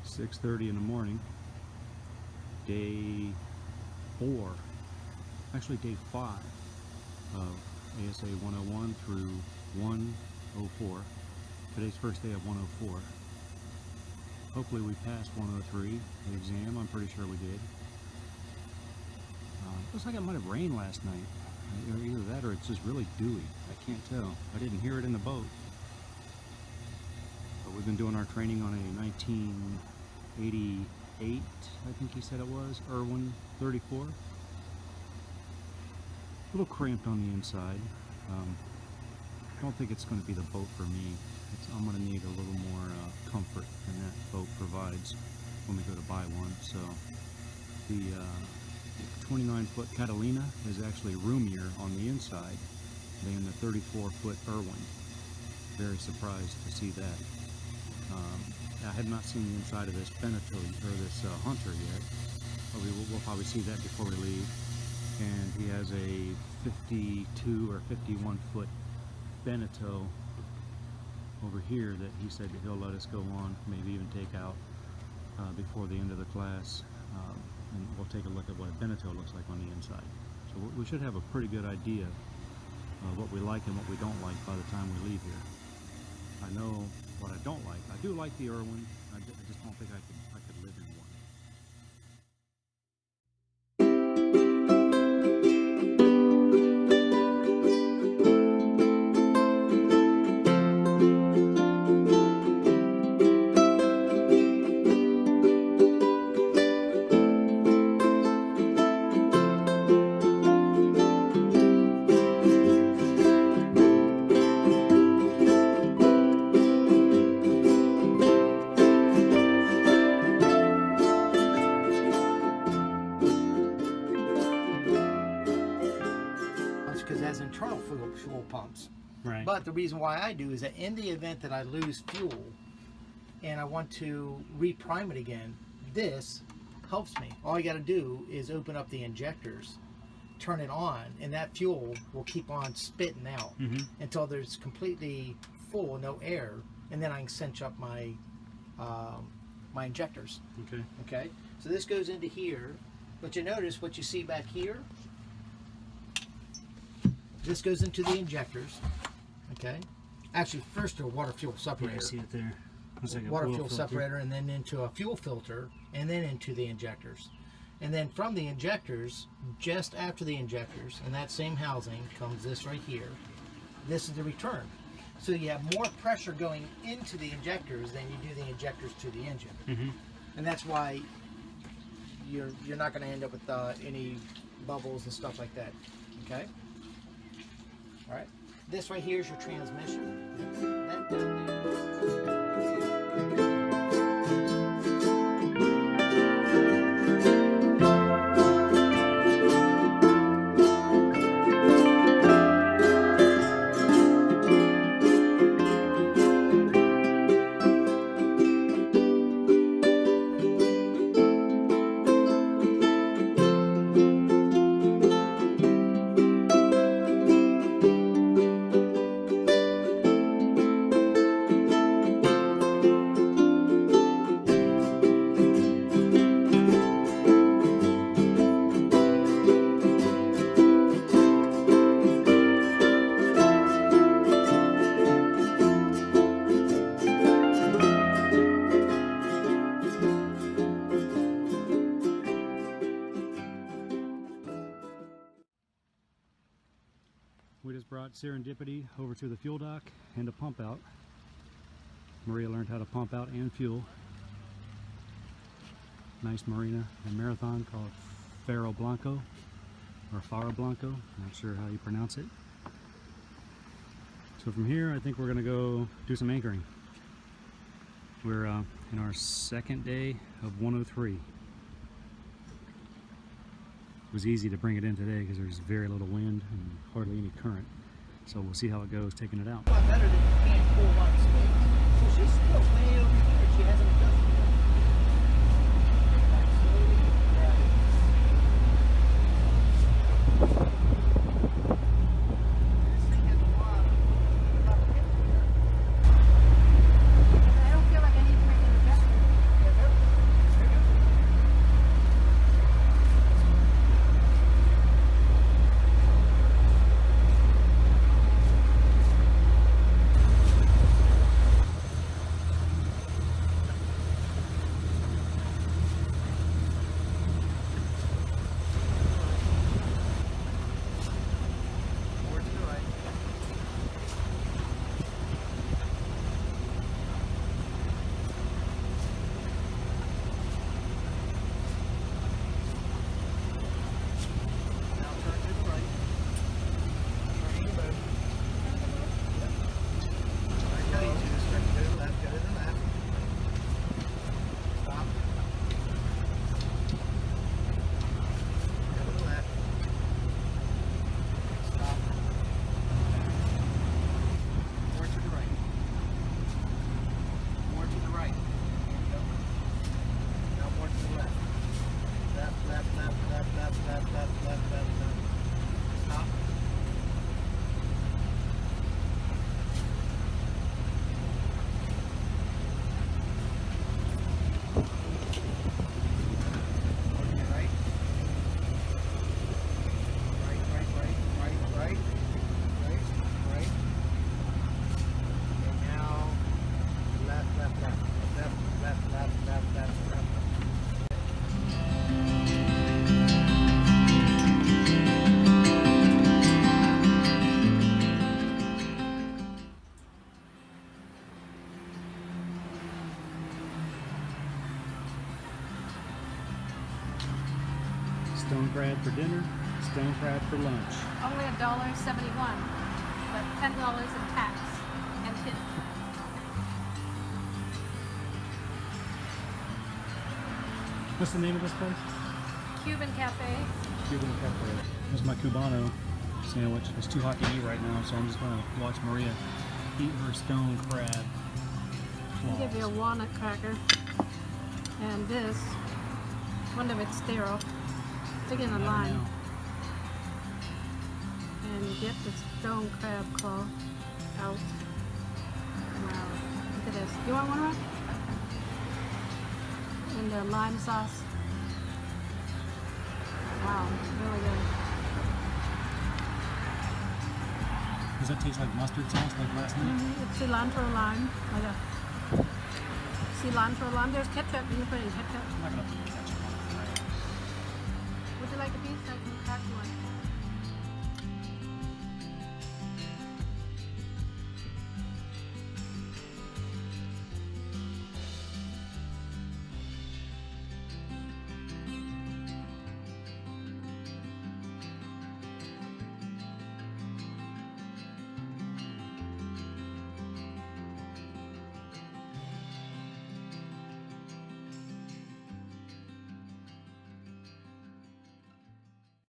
6:30 in the morning, day 4, actually day 5 of ASA 101 through 104. Today's first day of 104. Hopefully we passed 103, the exam. I'm pretty sure we did. Looks like it might have rained last night. Either that or it's just really dewy. I can't tell. I didn't hear it in the boat. But we've been doing our training on a 1988, I think he said it was, Irwin 34. A little cramped on the inside. I don't think it's going to be the boat for me. I'm going to need a little more comfort than that boat provides when we go to buy one. So the 29-foot Catalina is actually roomier on the inside than the 34-foot Irwin. Very surprised to see that. I have not seen the inside of this Beneteau or this Hunter yet. We'll probably see that before we leave. And he has a 52 or 51-foot Beneteau over here that he said that he'll let us go on, maybe even take out before the end of the class. And we'll take a look at what a Beneteau looks like on the inside. So we should have a pretty good idea of what we like and what we don't like by the time we leave here. I know what I don't like. I do like the Irwin. I just don't think I could live in one. Because it has internal fuel pumps. Right. But the reason why I do is that in the event that I lose fuel and I want to reprime it again, this helps me. All I got to do is open up the injectors, turn it on, and that fuel will keep on spitting out until there's completely full, no air, and then I can cinch up my my injectors. Okay. Okay. So this goes into here, but you notice what you see back here. This goes into the injectors, okay? Actually, first a water fuel separator. Yeah, I see it there. Looks like a water oil fuel filter. separator, and then into a fuel filter, and then into the injectors. And then from the injectors, just after the injectors, in that same housing, comes this right here. This is the return. So you have more pressure going into the injectors than you do the injectors to the engine. And that's why you're not going to end up with any bubbles and stuff like that, okay? All right, this right here is your transmission. That down there. We just brought Serendipity over to the fuel dock and a pump out. Maria learned how to pump out and fuel. Nice marina and marathon called Faro Blanco, or Faro Blanco, not sure how you pronounce it. So from here I think we're gonna go do some anchoring. We're in our second day of 103. It was easy to bring it in today because there's very little wind and hardly any current. So we'll see how it goes taking it out. A lot better than you can't pull one space. So she's still way over here. She hasn't adjusted yet. Back slowly, grab it. This thing has a lot of pit here. I don't feel like I need to make an adjustment. Yeah, dinner, stone crab for lunch. Only $1.71, but $10 in tax and tip. What's the name of this place? Cuban Cafe. Cuban Cafe. This is my Cubano sandwich. It's too hot to eat right now, so I'm just gonna watch Maria eat her stone crab. I'll give you a walnut cracker. And this, one of it's sterile. Stick in a lime. And you get the stone crab claw out. Wow, look at this. You want one, Ron? And the lime sauce. Wow, really good. Does that taste like mustard sauce like last night? It's cilantro lime. Like a cilantro lime. There's ketchup. You can put in ketchup. I'm not gonna put ketchup on it. Would you like a piece? I can crack one.